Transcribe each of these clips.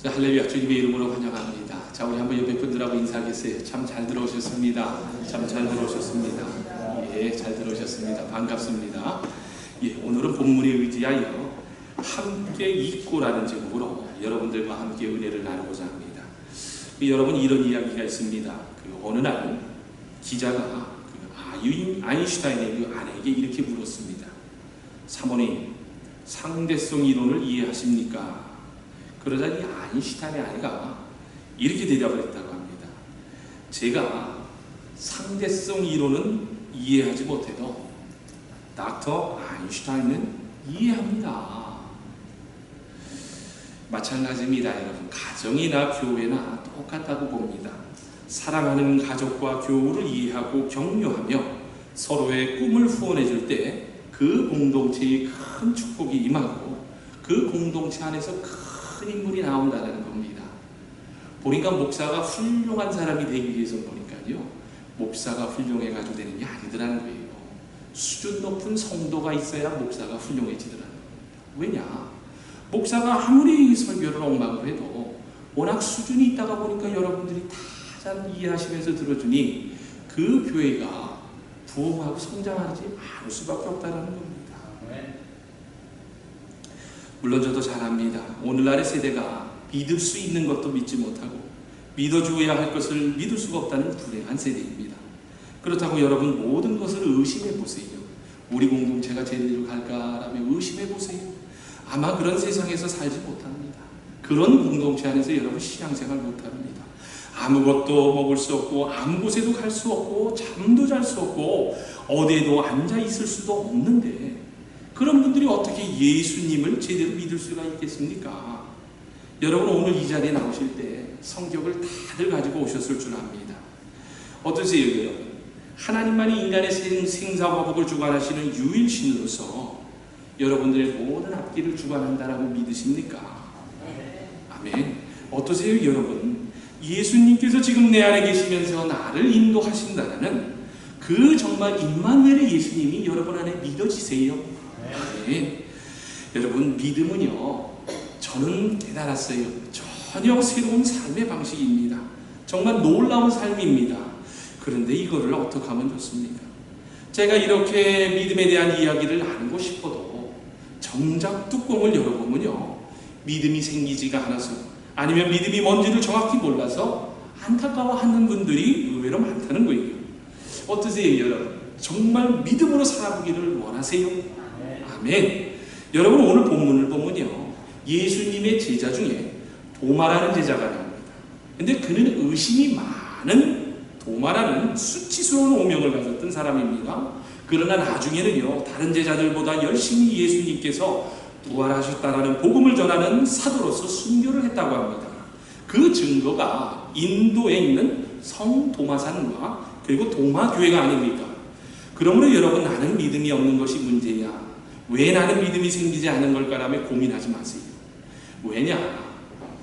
자, 할렐루야, 주님의 이름으로 환영합니다. 자, 우리 한번 옆에 분들하고 인사하겠어요. 참 잘 들어오셨습니다. 참 잘 들어오셨습니다. 예, 잘 들어오셨습니다. 반갑습니다. 예, 오늘은 본문에 의지하여 함께 잊고라는 제목으로 여러분들과 함께 은혜를 나누고자 합니다. 여러분, 이런 이야기가 있습니다. 어느 날 기자가 아인슈타인의 그 아내에게 이렇게 물었습니다. 사모님, 상대성 이론을 이해하십니까? 그러자 이 아인슈타인의 아내가 이렇게 대답을 했다고 합니다. 제가 상대성 이론은 이해하지 못해도 닥터 아인슈타인은 이해합니다. 마찬가지입니다, 여러분. 가정이나 교회나 똑같다고 봅니다. 사랑하는 가족과 교우를 이해하고 격려하며 서로의 꿈을 후원해 줄 때 그 공동체에 큰 축복이 임하고 그 공동체 안에서 큰 인물이 나온다는 겁니다. 보니까 목사가 훌륭한 사람이 되기 위해서 보니까요, 목사가 훌륭해가지고 되는 게 아니더라는 거예요. 수준 높은 성도가 있어야 목사가 훌륭해지더라는 거예요. 왜냐? 목사가 아무리 설교를 엉망으로 해도 워낙 수준이 있다가 보니까 여러분들이 다 잘 이해하시면서 들어주니 그 교회가 부흥하고 성장하지 않을 수밖에 없다는 겁니다. 물론 저도 잘 압니다. 오늘날의 세대가 믿을 수 있는 것도 믿지 못하고 믿어주어야 할 것을 믿을 수가 없다는 불행한 세대입니다. 그렇다고 여러분, 모든 것을 의심해 보세요. 우리 공동체가 제대로 갈까라며 의심해 보세요. 아마 그런 세상에서 살지 못합니다. 그런 공동체 안에서 여러분 신앙생활 못합니다. 아무것도 먹을 수 없고 아무 곳에도 갈 수 없고 잠도 잘 수 없고 어디에도 앉아 있을 수도 없는데 그런 분들이 어떻게 예수님을 제대로 믿을 수가 있겠습니까? 여러분, 오늘 이 자리에 나오실 때 성격을 다들 가지고 오셨을 줄 압니다. 어떠세요, 여러분? 하나님만이 인간의 생사화복을 주관하시는 유일신으로서 여러분들의 모든 앞길을 주관한다라고 믿으십니까? 아멘. 어떠세요, 여러분? 예수님께서 지금 내 안에 계시면서 나를 인도하신다는 그 정말 임마누엘의 예수님이 여러분 안에 믿어지세요? 네. 여러분, 믿음은요, 저는 깨달았어요. 전혀 새로운 삶의 방식입니다. 정말 놀라운 삶입니다. 그런데 이거를 어떻게 하면 좋습니까? 제가 이렇게 믿음에 대한 이야기를 나누고 싶어도 정작 뚜껑을 열어보면요, 믿음이 생기지가 않아서, 아니면 믿음이 뭔지를 정확히 몰라서 안타까워하는 분들이 의외로 많다는 거예요. 어떠세요, 여러분? 정말 믿음으로 살아보기를 원하세요? 아멘. 여러분, 오늘 본문을 보면요, 예수님의 제자 중에 도마라는 제자가 나옵니다. 근데 그는 의심이 많은 도마라는 수치스러운 오명을 가졌던 사람입니다. 그러나 나중에는요, 다른 제자들보다 열심히 예수님께서 부활하셨다라는 복음을 전하는 사도로서 순교를 했다고 합니다. 그 증거가 인도에 있는 성 도마산과 그리고 도마교회가 아닙니까? 그러므로 여러분, 나는 믿음이 없는 것이 문제야, 왜 나는 믿음이 생기지 않은 걸까라며 고민하지 마세요. 왜냐?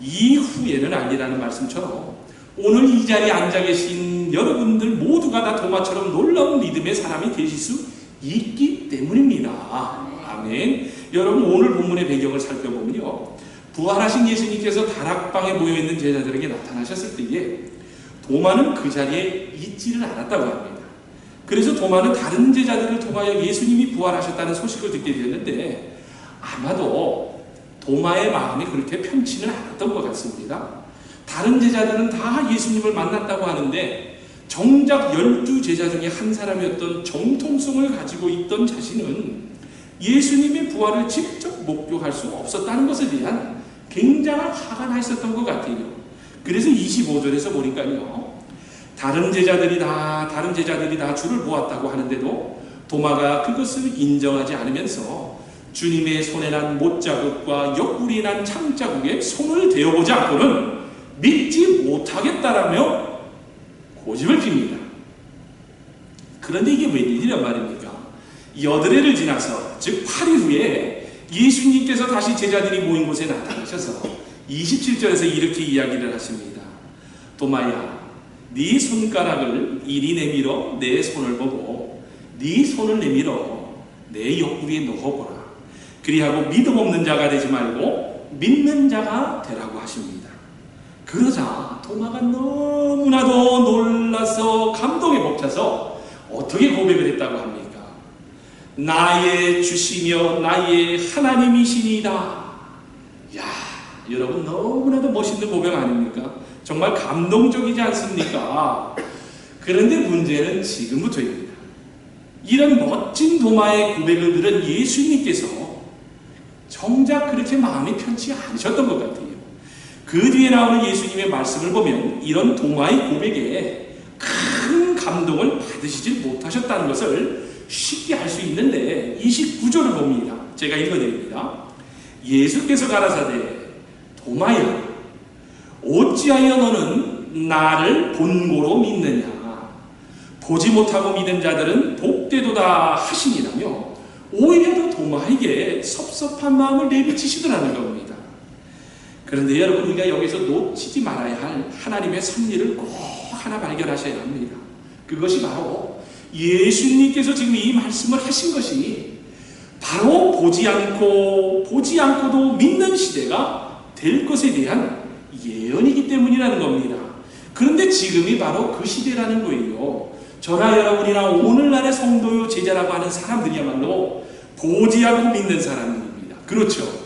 이후에는 알리라는 말씀처럼 오늘 이 자리에 앉아 계신 여러분들 모두가 다 도마처럼 놀라운 믿음의 사람이 되실 수 있기 때문입니다. 아멘. 여러분, 오늘 본문의 배경을 살펴보면요, 부활하신 예수님께서 다락방에 모여있는 제자들에게 나타나셨을 때에 도마는 그 자리에 있지를 않았다고 합니다. 그래서 도마는 다른 제자들을 통하여 예수님이 부활하셨다는 소식을 듣게 되었는데 아마도 도마의 마음이 그렇게 편치는 않았던 것 같습니다. 다른 제자들은 다 예수님을 만났다고 하는데 정작 12제자 중에 한 사람이었던 정통성을 가지고 있던 자신은 예수님의 부활을 직접 목격할 수 없었다는 것에 대한 굉장한 화가 나 있었던 것 같아요. 그래서 25절에서 보니까요, 다른 제자들이 다 주를 보았다고 하는데도 도마가 그것을 인정하지 않으면서 주님의 손에 난 못자국과 옆구리에 난 창자국에 손을 대어보지 않고는 믿지 못하겠다라며 고집을 핍니다. 그런데 이게 웬일이란 말입니까? 8회를 지나서, 즉 8일 후에 예수님께서 다시 제자들이 모인 곳에 나타나셔서 27절에서 이렇게 이야기를 하십니다. 도마야, 네 손가락을 이리 내밀어 내 손을 보고 네 손을 내밀어 내 옆구리에 넣어보라. 그리하고 믿음 없는 자가 되지 말고 믿는 자가 되라고 하십니다. 그러자 도마가 너무나도 놀라서 감동에 벅차서 어떻게 고백을 했다고 합니까? 나의 주시며 나의 하나님이시니이다. 야, 여러분 너무나도 멋있는 고백 아닙니까? 정말 감동적이지 않습니까? 그런데 문제는 지금부터입니다. 이런 멋진 도마의 고백을 들은 예수님께서 정작 그렇게 마음이 편치 않으셨던 것 같아요. 그 뒤에 나오는 예수님의 말씀을 보면 이런 도마의 고백에 큰 감동을 받으시지 못하셨다는 것을 쉽게 알 수 있는데 29절을 봅니다. 제가 읽어드립니다. 예수께서 가라사대 도마야 어찌하여 너는 나를 본고로 믿느냐 보지 못하고 믿은 자들은 복되도다 하시니라며 오히려 더 도마에게 섭섭한 마음을 내비치시더라는 겁니다. 그런데 여러분 우리가 여기서 놓치지 말아야 할 하나님의 섭리를 꼭 하나 발견하셔야 합니다. 그것이 바로 예수님께서 지금 이 말씀을 하신 것이 바로 보지 않고도 믿는 시대가 될 것에 대한 예언이기 때문이라는 겁니다. 그런데 지금이 바로 그 시대라는 거예요. 저나 여러분이나 오늘날의 성도요 제자라고 하는 사람들이야말로 보지 않고 믿는 사람들입니다. 그렇죠?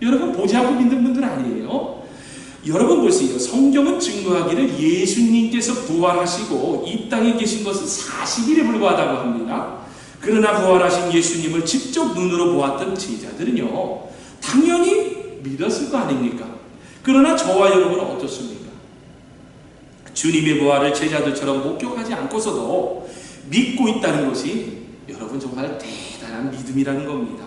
여러분 보지 않고 믿는 분들 아니에요? 여러분 보세요. 성경은 증거하기를 예수님께서 부활하시고 이 땅에 계신 것은 40일에 불과하다고 합니다. 그러나 부활하신 예수님을 직접 눈으로 보았던 제자들은요 당연히 믿었을 거 아닙니까? 그러나 저와 여러분은 어떻습니까? 주님의 부활을 제자들처럼 목격하지 않고서도 믿고 있다는 것이 여러분 정말 대단한 믿음이라는 겁니다.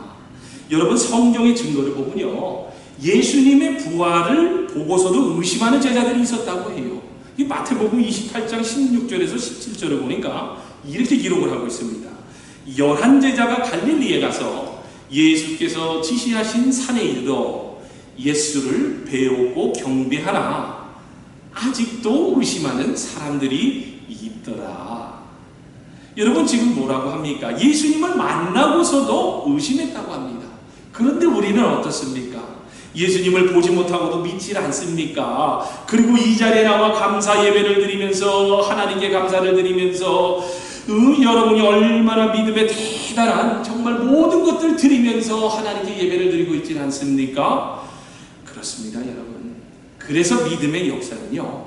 여러분 성경의 증거를 보면요 예수님의 부활을 보고서도 의심하는 제자들이 있었다고 해요. 이 마태복음 28장 16절에서 17절을 보니까 이렇게 기록을 하고 있습니다. 11제자가 갈릴리에 가서 예수께서 지시하신 산에 이르러 예수를 배우고 경배하나 아직도 의심하는 사람들이 있더라. 여러분 지금 뭐라고 합니까? 예수님을 만나고서도 의심했다고 합니다. 그런데 우리는 어떻습니까? 예수님을 보지 못하고도 믿질 않습니까? 그리고 이 자리에 나와 감사 예배를 드리면서 하나님께 감사를 드리면서 여러분이 얼마나 믿음의 대단한 정말 모든 것들 드리면서 하나님께 예배를 드리고 있지 않습니까? 그렇습니다, 여러분. 그래서 믿음의 역사는요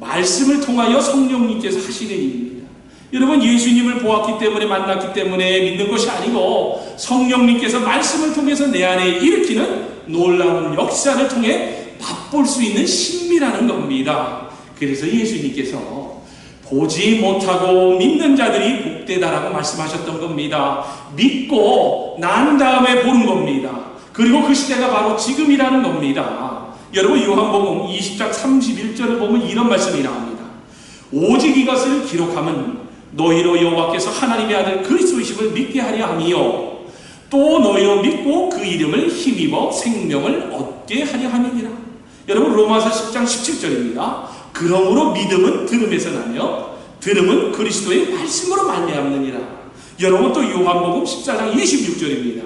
말씀을 통하여 성령님께서 하시는 일입니다. 여러분 예수님을 보았기 때문에 만났기 때문에 믿는 것이 아니고 성령님께서 말씀을 통해서 내 안에 일으키는 놀라운 역사를 통해 맛볼 수 있는 신비라는 겁니다. 그래서 예수님께서 보지 못하고 믿는 자들이 복되다라고 말씀하셨던 겁니다. 믿고 난 다음에 보는 겁니다. 그리고 그 시대가 바로 지금이라는 겁니다. 여러분 요한복음 20장 31절을 보면 이런 말씀이 나옵니다. 오직 이것을 기록함은 너희로 여호와께서 하나님의 아들 그리스도이심을 믿게 하려 함이요 또 너희로 믿고 그 이름을 힘입어 생명을 얻게 하려 함이니라. 여러분 로마서 10장 17절입니다. 그러므로 믿음은 들음에서 나며 들음은 그리스도의 말씀으로 말미암느니라. 여러분 또 요한복음 14장 26절입니다.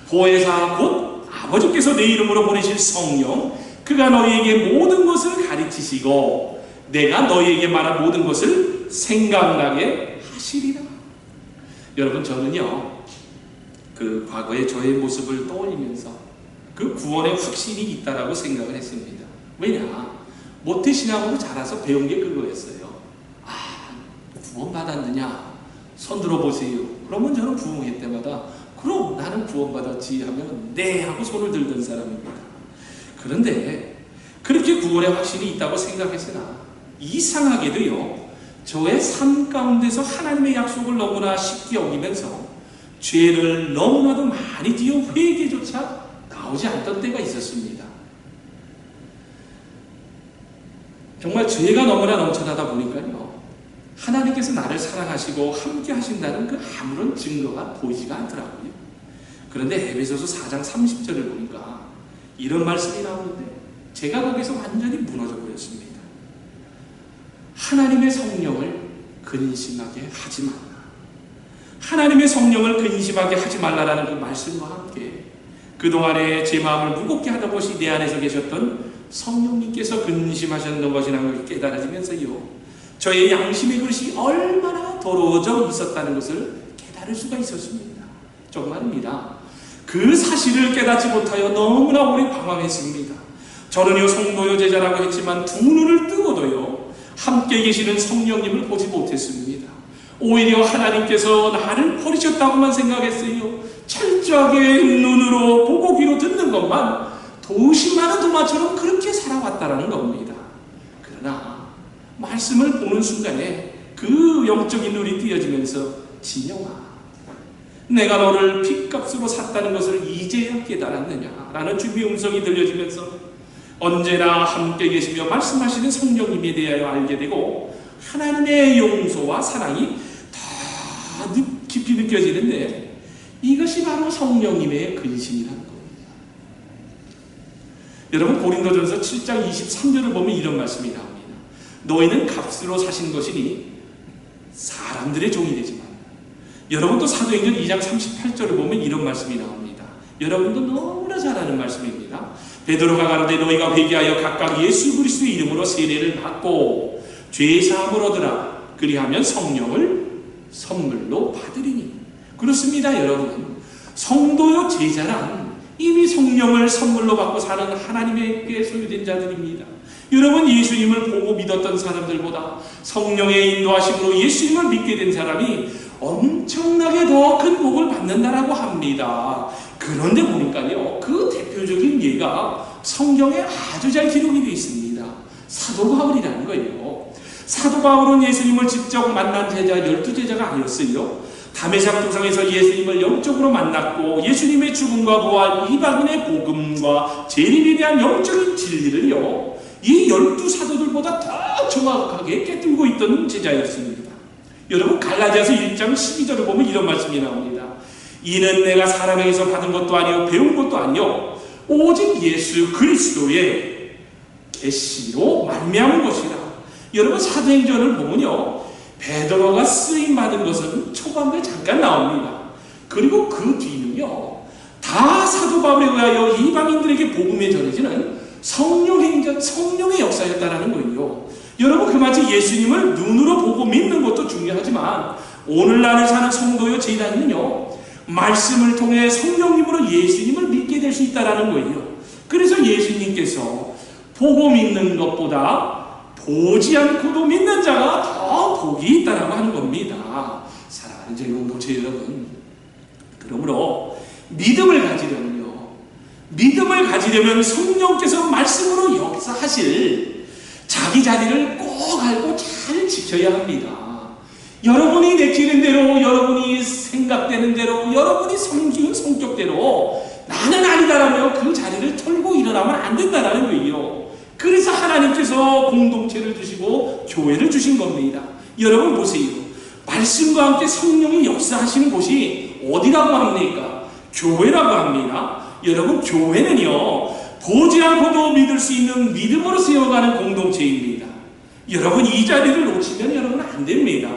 보혜사 곧 아버지께서 내 이름으로 보내실 성령 그가 너희에게 모든 것을 가르치시고 내가 너희에게 말한 모든 것을 생각나게 하시리라. 여러분 저는요 그 과거의 저의 모습을 떠올리면서 그 구원의 확신이 있다라고 생각을 했습니다. 왜냐? 모태신앙으로 자라서 배운 게 그거였어요. 구원받았느냐? 손 들어보세요. 그러면 저는 부흥회 때마다 그럼 나는 구원받았지 하면 네 하고 손을 들던 사람입니다. 그런데 그렇게 구원의 확신이 있다고 생각했으나 이상하게도요 저의 삶 가운데서 하나님의 약속을 너무나 쉽게 어기면서 죄를 너무나도 많이 지어 회개조차 나오지 않던 때가 있었습니다. 정말 죄가 너무나 넘쳐나다 보니까요 하나님께서 나를 사랑하시고 함께 하신다는 그 아무런 증거가 보이지가 않더라고요. 그런데 에베소서 4장 30절을 보니까 이런 말씀이 나오는데 제가 거기서 완전히 무너져 버렸습니다. 하나님의 성령을 근심하게 하지 말라. 하나님의 성령을 근심하게 하지 말라라는 그 말씀과 함께 그동안에 제 마음을 무겁게 하던 것이 내 안에서 계셨던 성령님께서 근심하셨던 것이라는 걸 깨달아지면서요, 저의 양심의 그릇이 얼마나 더러워져 있었다는 것을 깨달을 수가 있었습니다. 정말입니다. 그 사실을 깨닫지 못하여 너무나 오래 방황했습니다. 저는요, 성도요 제자라고 했지만 두 눈을 뜨고도요, 함께 계시는 성령님을 보지 못했습니다. 오히려 하나님께서 나를 버리셨다고만 생각했어요. 철저하게 눈으로 보고 귀로 듣는 것만 도심하는 도마처럼 그렇게 살아왔다라는 겁니다. 그러나 말씀을 보는 순간에 그 영적인 눈이 띄어지면서, 진영아, 내가 너를 핏값으로 샀다는 것을 이제야 깨달았느냐라는 주님의 음성이 들려지면서 언제나 함께 계시며 말씀하시는 성령님에 대하여 알게 되고, 하나님의 용서와 사랑이 더 깊이 느껴지는데, 이것이 바로 성령님의 근심이라는 겁니다. 여러분, 고린도전서 7장 23절을 보면 이런 말씀이 나옵니다. 너희는 값으로 사신 것이니 사람들의 종이 되지만. 여러분도 사도행전 2장 38절을 보면 이런 말씀이 나옵니다. 여러분도 너무나 잘 아는 말씀입니다. 베드로가 가로되 너희가 회개하여 각각 예수 그리스도의 이름으로 세례를 받고 죄 사함을 얻으라. 그리하면 성령을 선물로 받으리니. 그렇습니다, 여러분. 성도요 제자란 이미 성령을 선물로 받고 사는 하나님에게 소유된 자들입니다. 여러분, 예수님을 보고 믿었던 사람들보다 성령의 인도하심으로 예수님을 믿게 된 사람이 엄청나게 더 큰 복을 받는다라고 합니다. 그런데 보니까요, 그 대표적인 예가 성경에 아주 잘 기록이 되어 있습니다. 사도 바울이라는 거예요. 사도 바울은 예수님을 직접 만난 제자 12제자가 아니었어요. 다메섹 도상에서 예수님을 영적으로 만났고, 예수님의 죽음과 부활, 이방인의 복음과 재림에 대한 영적인 진리를요, 이 12사도들보다 더 정확하게 깨뜨리고 있던 제자였습니다. 여러분, 갈라디아서 1장 12절을 보면 이런 말씀이 나옵니다. 이는 내가 사람에게서 받은 것도 아니요 배운 것도 아니요 오직 예수 그리스도의 계시로 말미암은 것이라. 여러분, 사도행전을 보면요, 베드로가 쓰임받은 것은 초반부에 잠깐 나옵니다. 그리고 그 뒤는요, 다 사도 바울에 의하여 이방인들에게 복음이 전해지는 성령의 역사였다라는 거예요. 여러분, 그마치 예수님을 눈으로 보고 믿는 것도 중요하지만 오늘날 사는 성도요 제자는요, 말씀을 통해 성령님으로 예수님을 믿게 될 수 있다라는 거예요. 그래서 예수님께서 보고 믿는 것보다 보지 않고도 믿는 자가 더 복이 있다라고 하는 겁니다. 사랑하는 제 공동체 여러분, 그러므로 믿음을 가지려면 성령께서 말씀으로 역사하실 자기 자리를 꼭 알고 잘 지켜야 합니다. 여러분이 내키는 대로, 여러분이 생각되는 대로, 여러분이 섬기는 성격대로 나는 아니다라며 그 자리를 털고 일어나면 안 된다라는 거예요. 그래서 하나님께서 공동체를 주시고 교회를 주신 겁니다. 여러분 보세요. 말씀과 함께 성령이 역사하시는 곳이 어디라고 합니까? 교회라고 합니다. 여러분, 교회는요, 보지 않고도 믿을 수 있는 믿음으로 세워가는 공동체입니다. 여러분, 이 자리를 놓치면 여러분 안 됩니다.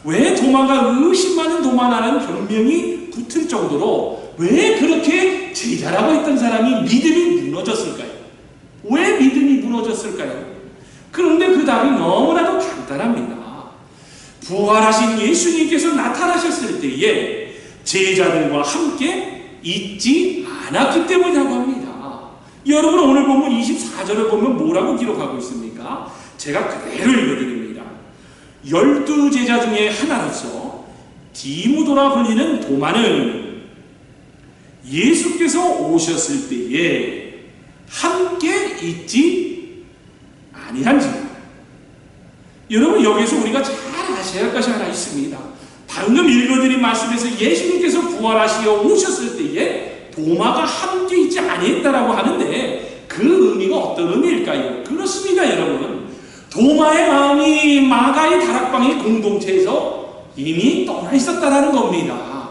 왜 도마가 의심하는 도마라는 별명이 붙을 정도로 왜 그렇게 제자라고 했던 사람이 믿음이 무너졌을까요? 왜 믿음이 무너졌을까요? 그런데 그 답이 너무나도 간단합니다. 부활하신 예수님께서 나타나셨을 때에 제자들과 함께 있지 않았기 때문이라고 합니다. 여러분, 오늘 보면 24절을 보면 뭐라고 기록하고 있습니까? 제가 그대로 읽어드립니다. 12제자 중에 하나로서 디모도라 불리는 도마는 예수께서 오셨을 때에 함께 있지 아니한지라. 여러분, 여기서 우리가 잘 아셔야 할 것이 하나 있습니다. 방금 읽어드린 말씀에서 예수님께서 부활하시어 오셨을 때에 도마가 함께 있지 아니했다라고 하는데 그 의미가 어떤 의미일까요? 그렇습니다, 여러분. 도마의 마음이 마가의 다락방의 공동체에서 이미 떠나 있었다라는 겁니다.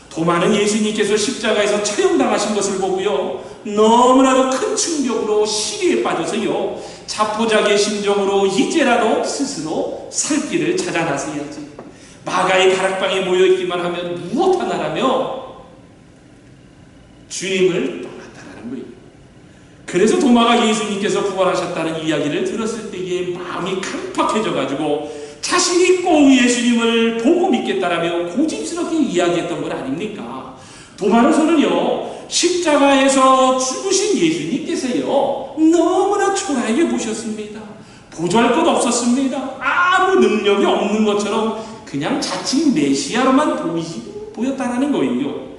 도마는 예수님께서 십자가에서 처형당하신 것을 보고요, 너무나도 큰 충격으로 시리에 빠져서요, 자포자기의 심정으로 이제라도 스스로 살 길을 찾아 나서야지, 마가의 다락방에 모여있기만 하면 무엇 하나라며 주님을 떠났다라는 거예요. 그래서 도마가 예수님께서 부활하셨다는 이야기를 들었을 때에 마음이 강팍해져가지고 자신이 꼭 예수님을 보고 믿겠다라며 고집스럽게 이야기했던 것 아닙니까? 도마로서는요, 십자가에서 죽으신 예수님께서요, 너무나 초라하게 보셨습니다. 보조할 것 없었습니다. 아무 능력이 없는 것처럼 그냥 자칭 메시아로만 보였다는 거예요.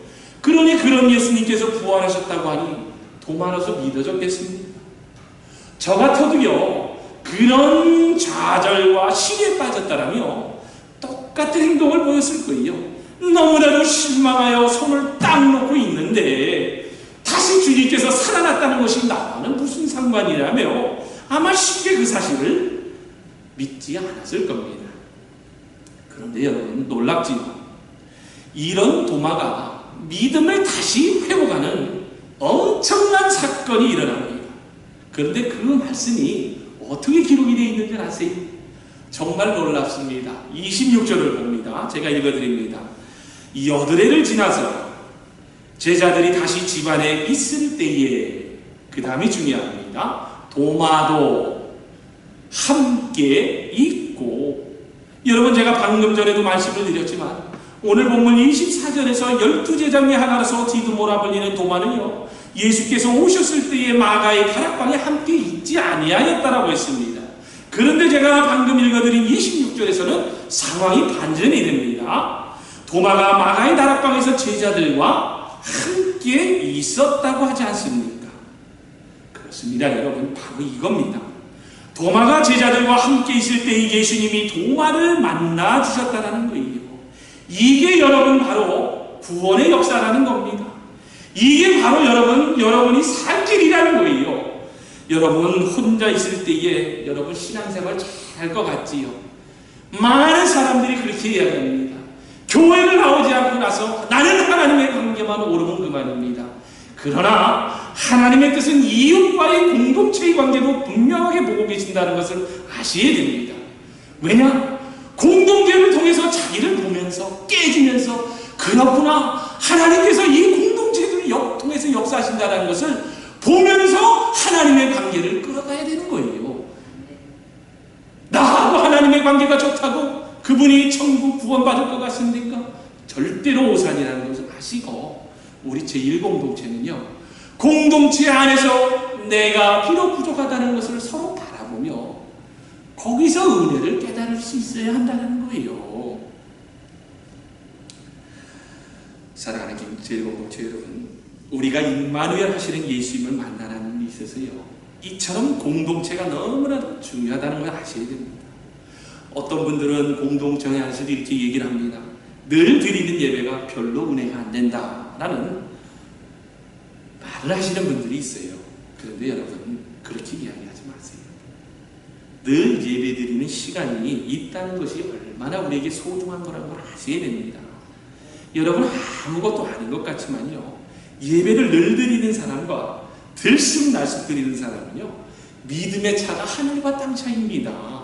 그러니 그런 예수님께서 부활하셨다고 하니 도마로서 믿어졌겠습니까? 저 같아도요, 그런 좌절과 시기에 빠졌다라며 똑같은 행동을 보였을 거예요. 너무나도 실망하여 손을 딱 놓고 있는데 다시 주님께서 살아났다는 것이 나와는 무슨 상관이라며 아마 쉽게 그 사실을 믿지 않았을 겁니다. 그런데 여러분, 놀랍지요. 이런 도마가 믿음을 다시 회복하는 엄청난 사건이 일어납니다. 그런데 그 말씀이 어떻게 기록이 되어 있는 줄 아세요? 정말 놀랍습니다. 26절을 봅니다. 제가 읽어드립니다. 여드레를 지나서 제자들이 다시 집안에 있을 때에, 그 다음이 중요합니다. 도마도 함께 있고. 여러분, 제가 방금 전에도 말씀을 드렸지만 오늘 본문 24절에서 12제자 중에 하나로서 디두모라 불리는 도마는요, 예수께서 오셨을 때에 마가의 다락방에 함께 있지 아니하였다라고 했습니다. 그런데 제가 방금 읽어드린 26절에서는 상황이 반전이 됩니다. 도마가 마가의 다락방에서 제자들과 함께 있었다고 하지 않습니까? 그렇습니다, 여러분. 바로 이겁니다. 도마가 제자들과 함께 있을 때 예수님이 도마를 만나 주셨다는 거예요. 이게 여러분 바로 구원의 역사라는 겁니다. 이게 바로 여러분이 살 길이라는 거예요. 여러분 혼자 있을 때에 여러분 신앙생활 잘할 것 같지요? 많은 사람들이 그렇게 이야기합니다. 교회를 나오지 않고 나서 나는 하나님의 관계만 오르면 그만입니다. 그러나 하나님의 뜻은 이웃과의 공동체의 관계도 분명하게 보고 계신다는 것을 아셔야 됩니다. 왜냐? 공동체를 통해서 자기를 보면서 깨지면서 그렇구나, 하나님께서 이 공동체를 통해서 역사하신다는 것을 보면서 하나님의 관계를 끌어가야 되는 거예요. 나하고 하나님의 관계가 좋다고 그분이 천국 구원받을 것 같습니까? 절대로 오산이라는 것을 아시고, 우리 제1공동체는요, 공동체 안에서 내가 비록 부족하다는 것을 서로 바라보며 거기서 은혜를 깨달을 수 있어야 한다는 거예요. 사랑하는 제1공동체 여러분, 우리가 임마누엘 하시는 예수님을 만나는 데 있어서요, 이처럼 공동체가 너무나 중요하다는 걸 아셔야 됩니다. 어떤 분들은 공동체 안에서도 이렇게 얘기를 합니다. 늘 드리는 예배가 별로 은혜가 안 된다라는 말을 하시는 분들이 있어요. 그런데 여러분, 그렇게 이야기하지 마세요. 늘 예배 드리는 시간이 있다는 것이 얼마나 우리에게 소중한 거라는 걸 아셔야 됩니다. 여러분, 아무것도 아닌 것 같지만요, 예배를 늘 드리는 사람과 들쑥날쑥 드리는 사람은요, 믿음의 차가 하늘과 땅 차이입니다.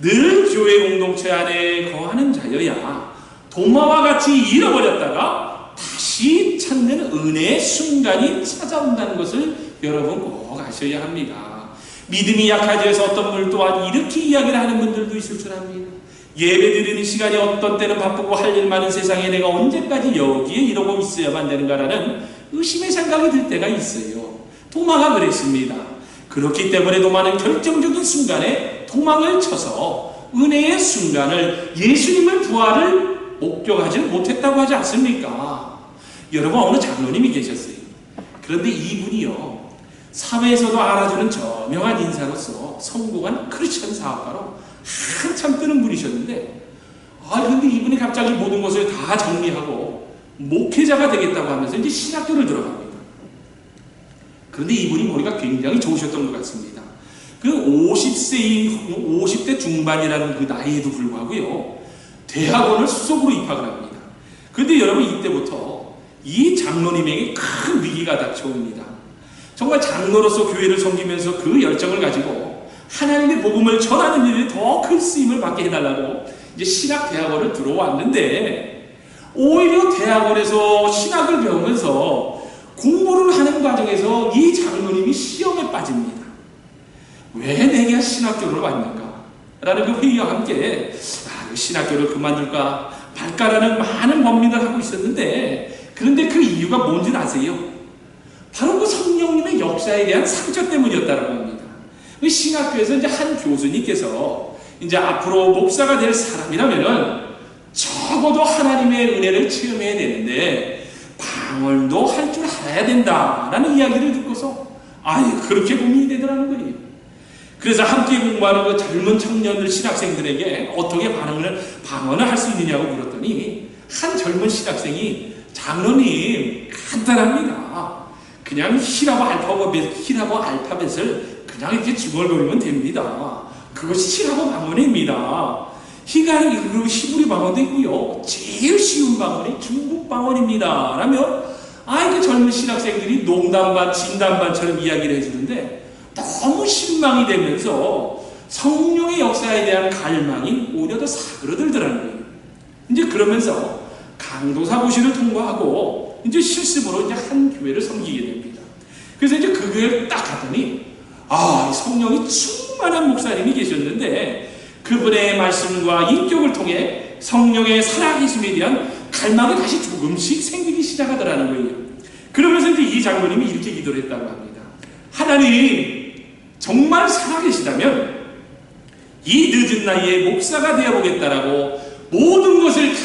늘 교회 공동체 안에 거하는 자여야 도마와 같이 잃어버렸다가 다시 찾는 은혜의 순간이 찾아온다는 것을 여러분 꼭 아셔야 합니다. 믿음이 약해져서 어떤 분들 또한 이렇게 이야기를 하는 분들도 있을 줄 압니다. 예배 드리는 시간이 어떤 때는 바쁘고 할 일 많은 세상에 내가 언제까지 여기에 이러고 있어야만 되는가라는 의심의 생각이 들 때가 있어요. 도마가 그랬습니다. 그렇기 때문에 도마는 결정적인 순간에 도망을 쳐서 은혜의 순간을, 예수님의 부활을 목격하지 못했다고 하지 않습니까? 여러분, 어느 장로님이 계셨어요. 그런데 이분이요, 사회에서도 알아주는 저명한 인사로서 성공한 크리스천 사업가로 한참 뜨는 분이셨는데, 근데 이분이 갑자기 모든 것을 다 정리하고 목회자가 되겠다고 하면서 이제 신학교를 들어갑니다. 그런데 이분이 머리가 굉장히 좋으셨던 것 같습니다. 그 50대 중반이라는 그 나이에도 불구하고요, 대학원을 수석으로 입학을 합니다. 그런데 여러분, 이때부터 이 장로님에게 큰 위기가 닥쳐옵니다. 정말 장로로서 교회를 섬기면서 그 열정을 가지고 하나님의 복음을 전하는 일에 더 큰 쓰임을 받게 해달라고 이제 신학대학원을 들어왔는데, 오히려 대학원에서 신학을 배우면서 공부를 하는 과정에서 이 장로님이 시험에 빠집니다. 왜 내가 신학교를 왔는가? 라는 그 회의와 함께 신학교를 그만둘까 말까라는 많은 고민을 하고 있었는데, 그런데 그 이유가 뭔지 아세요? 바로 그 성령님의 역사에 대한 상처 때문이었다고 합니다. 그 신학교에서 이제 한 교수님께서 이제 앞으로 목사가 될 사람이라면은 적어도 하나님의 은혜를 체험해야 되는데 방언도 할 줄 알아야 된다라는 이야기를 듣고서 그렇게 고민이 되더라는 거예요. 그래서 함께 공부하는 그 젊은 청년들 신학생들에게 어떻게 방언을 할 수 있느냐고 물었더니 한 젊은 신학생이 장로님 간단합니다. 그냥 히라보 알파벳을 그냥 이렇게 중얼거리면 됩니다. 그것이 히라보 방언입니다. 히브리 방언도 있고요. 제일 쉬운 방언이 중국 방언입니다. 라며 그 젊은 신학생들이 농담반 진담반처럼 이야기를 해주는데 너무 실망이 되면서 성령의 역사에 대한 갈망이 오히려 더 사그러들더라는 거예요. 이제 그러면서 강도사고시를 통과하고 이제 실습으로 이제 한 교회를 섬기게 됩니다. 그래서 이제 그 교회를 딱 갔더니 성령이 충만한 목사님이 계셨는데 그분의 말씀과 인격을 통해 성령의 살아계심에 대한 갈망이 다시 조금씩 생기기 시작하더라는 거예요. 그러면서 이제 이 장로님이 이렇게 기도를 했다고 합니다. 하나님, 정말 살아계시다면 이 늦은 나이에 목사가 되어보겠다라고 모든 것을 다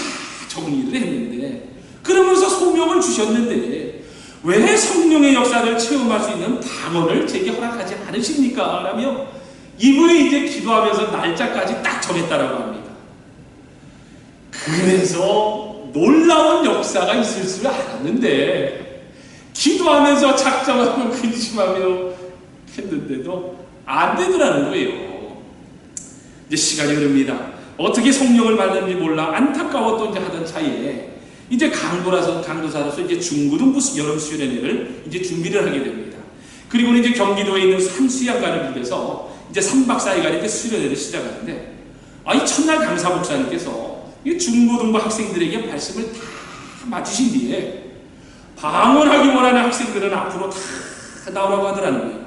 정리를 했는데, 그러면서 소명을 주셨는데 왜 성령의 역사를 체험할 수 있는 방언을 제게 허락하지 않으십니까? 라며 이분이 이제 기도하면서 날짜까지 딱 정했다라고 합니다. 그래서 놀라운 역사가 있을 줄 알았는데 기도하면서 작정하고 근심하며 했는데도 안 되더라는 거예요. 이제 시간이 흐릅니다. 어떻게 성령을 받는지 몰라 안타까웠던 이제 하던 차에 이제 강도사로서 이제 중고등부 여름 수련회를 이제 준비를 하게 됩니다. 그리고 이제 경기도에 있는 산수양관을 빌려서 이제 3박 4일간 이렇게 수련회를 시작하는데, 이 첫날 강사 목사님께서 이 중고등부 학생들에게 말씀을 다 맞추신 뒤에 방언하기 원하는 학생들은 앞으로 다 나오라고 하더라는 거예요.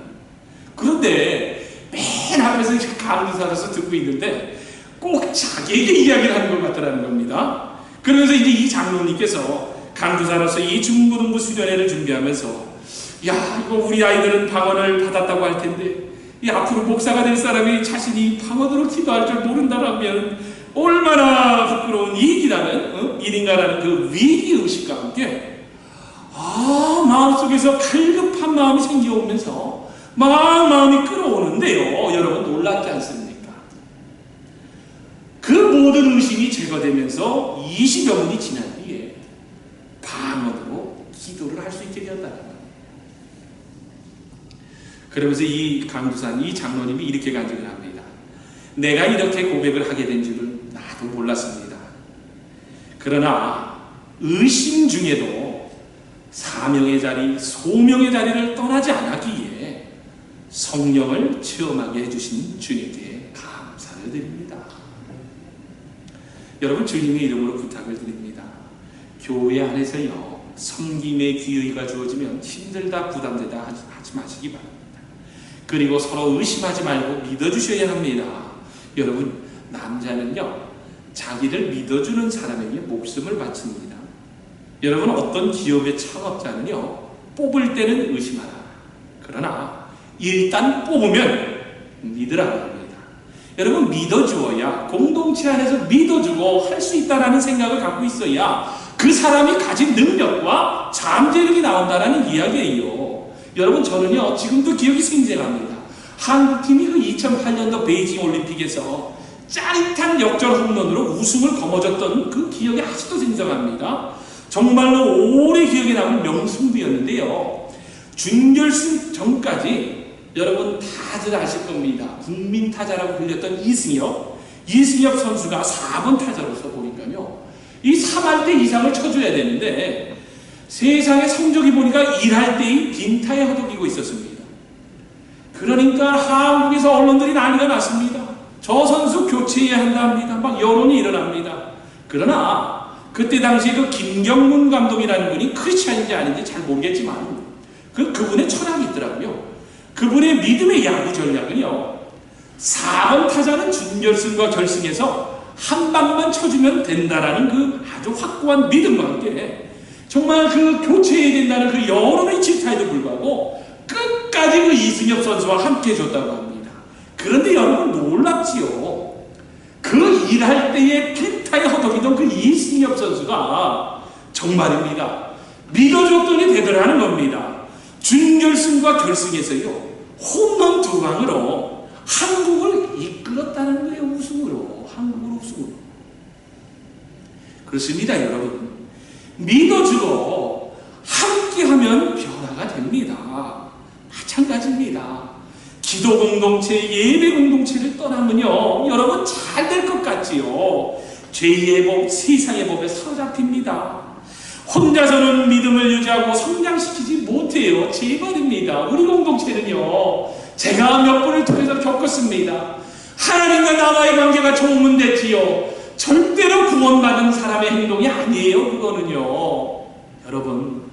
그런데 맨 앞에서 강도사로서 듣고 있는데 꼭 자기에게 이야기를 하는 것 같더라는 겁니다. 그러면서 이제 이 장로님께서 강도사로서 이 중고등부 수련회를 준비하면서 이거 우리 아이들은 방언을 받았다고 할 텐데 앞으로 목사가 될 사람이 자신이 방언으로 기도할 줄 모른다라면 얼마나 부끄러운 일인가라는 그 위기의식과 함께 마음속에서 갈급한 마음이 생겨오면서 마음이 끌어오는데요. 여러분 놀랍지 않습니까? 그 모든 의심이 제거되면서 20여 분이 지난 뒤에 방언으로 기도를 할 수 있게 되었다는 거예요. 그러면서 이 강도사님, 이 장로님이 이렇게 간증을 합니다. 내가 이렇게 고백을 하게 된 줄은 나도 몰랐습니다. 그러나 의심 중에도 사명의 자리, 소명의 자리를 떠나지 않았기에 성령을 체험하게 해주신 주님께 감사를 드립니다. 여러분, 주님의 이름으로 부탁을 드립니다. 교회 안에서요, 섬김의 기회가 주어지면 힘들다 부담되다 하지 마시기 바랍니다. 그리고 서로 의심하지 말고 믿어주셔야 합니다. 여러분, 남자는요 자기를 믿어주는 사람에게 목숨을 바칩니다. 여러분, 어떤 기업의 창업자는요 뽑을 때는 의심하라. 그러나 일단 뽑으면 믿으라고 합니다. 여러분, 믿어주어야, 공동체 안에서 믿어주고 할 수 있다는 생각을 갖고 있어야 그 사람이 가진 능력과 잠재력이 나온다는 이야기예요. 여러분, 저는요 지금도 기억이 생생합니다. 한국팀이 그 2008년도 베이징 올림픽에서 짜릿한 역전 홈런으로 우승을 거머쥐었던 그 기억이 아직도 생생합니다. 정말로 오래 기억에 남은 명승부였는데요. 준결승 전까지 여러분 다들 아실 겁니다. 국민 타자라고 불렸던 이승엽 선수가 4번 타자로서 보니까요, 이 3할 때 이상을 쳐줘야 되는데 세상의 성적이 보니까 1할 때의 빈타에 허덕이고 있었습니다. 그러니까 한국에서 언론들이 난리가 났습니다. 저 선수 교체해야 한답니다. 막 여론이 일어납니다. 그러나 그때 당시에 그 김경문 감독이라는 분이 크리스찬인지 아닌지 잘 모르겠지만 그분의 철학이 있더라고요. 그 그분의 믿음의 야구 전략은요, 4번 타자는 준결승과 결승에서 한 방만 쳐주면 된다라는 그 아주 확고한 믿음과 함께 정말 그 교체해야 된다는 그 여론의 질타에도 불구하고 끝까지 그 이승엽 선수와 함께 해줬다고 합니다. 그런데 여러분 놀랍지요. 그 일할 때에 빈타에 허덕이던 그 이승엽 선수가 정말입니다. 믿어줬더니 되더라는 겁니다. 준결승과 결승에서요, 홈런 2방으로 한국을 이끌었다는 거예요. 우승으로. 한국을 우승으로. 그렇습니다, 여러분. 믿어주고 함께하면 변화가 됩니다. 마찬가지입니다. 기도 공동체, 예배 공동체를 떠나면요, 여러분 잘 될 것 같지요. 죄의 법, 세상의 법에 사로잡힙니다. 혼자서는 믿음을 유지하고 성장시키지 못해요. 제발입니다. 우리 공동체는요, 제가 몇 번을 통해서 겪었습니다. 하나님과 나와의 관계가 종문됐지요. 절대로 구원받은 사람의 행동이 아니에요. 그거는요, 여러분,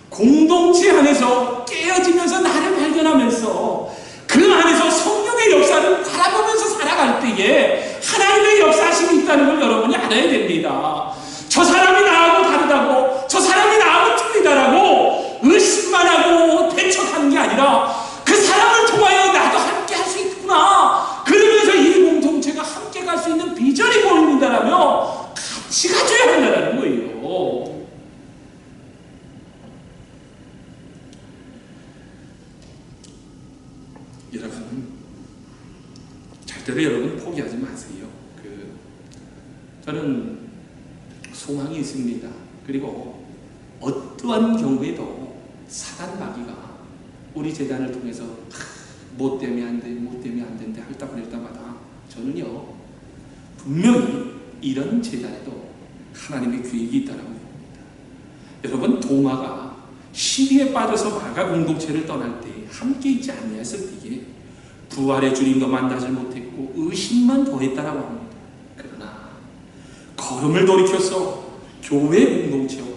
공동체 안에서 깨어지면서 나를 발견하면서 그 안에서 성령의 역사를 바라보면서 살아갈 때에 하나님의 역사심이 있다는 걸 여러분이 알아야 됩니다. 저 사람이 나하고 다르다고, 저 사람이 나하고 틀리다라고 의심만 하고 대처하는 게 아니라 그 사람을 통하여 나도 함께 할 수 있구나, 그러면서 이 공동체가 함께 갈 수 있는 비전이 보인다라며 같이 가져야 한다는 거예요. 여러분, 절대로 여러분 포기하지 마세요. 저는 소망이 있습니다. 그리고 어떠한 경우에도 사단 마귀가 우리 재단을 통해서 못 되면 안 돼, 못 되면 안 된다 할다 그럴 때마다 저는요, 분명히 이런 재단에도 하나님의 계획이 있다고 봅니다. 여러분, 도마가 시비에 빠져서 마가 공동체를 떠날 때 함께 있지 아니했을 때에 부활의 주님도 만나지 못했고 의심만 더했다라고 합니다. 그러나 걸음을 돌이켜서 교회 공동체와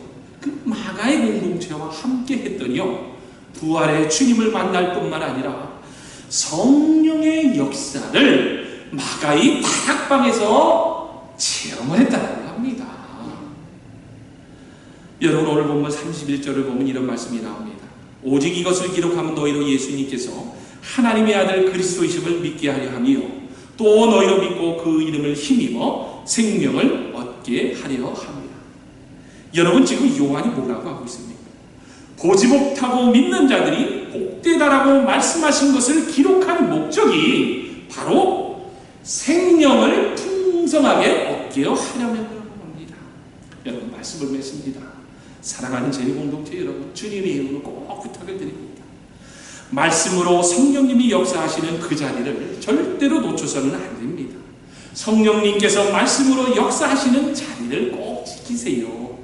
그 마가의 공동체와 함께 했더니요, 부활의 주님을 만날 뿐만 아니라 성령의 역사를 마가의 다락방에서 체험을 했다고 합니다. 여러분, 오늘 본문 31절을 보면 이런 말씀이 나옵니다. 오직 이것을 기록하면 너희로 예수님께서 하나님의 아들 그리스도이심을 믿게 하려 하며 또 너희로 믿고 그 이름을 힘입어 생명을 얻게 하려 합니다. 여러분, 지금 요한이 뭐라고 하고 있습니까? 보지 못하고 믿는 자들이 복되다라고 말씀하신 것을 기록한 목적이 바로 생명을 풍성하게 얻게 하려면이라고 합니다. 여러분, 말씀을 맺습니다. 사랑하는 제 공동체 여러분, 주님의 이름으로 꼭 부탁을 드립니다. 말씀으로 성령님이 역사하시는 그 자리를 절대로 놓쳐서는 안 됩니다. 성령님께서 말씀으로 역사하시는 자리를 꼭 지키세요.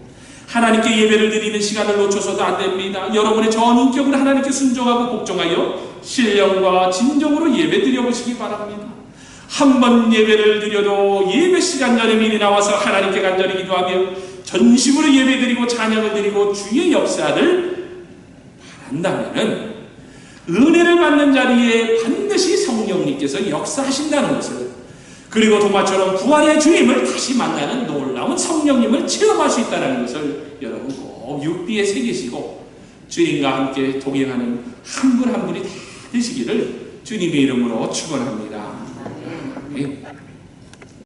하나님께 예배를 드리는 시간을 놓쳐서도 안 됩니다. 여러분의 전인격을 하나님께 순종하고 복종하여 신령과 진정으로 예배 드려보시기 바랍니다. 한 번 예배를 드려도 예배 시간 전에 미리 나와서 하나님께 간절히 기도하며 전심으로 예배 드리고 찬양을 드리고 주의 역사를 바란다면은 은혜를 받는 자리에 반드시 성령님께서 역사하신다는 것을, 그리고 도마처럼 부활의 주님을 다시 만나는 놀라운 성령님을 체험할 수 있다는 것을 여러분 꼭 육비에 새기시고 주님과 함께 동행하는 한 분 한 분이 다 되시기를 주님의 이름으로 축원합니다.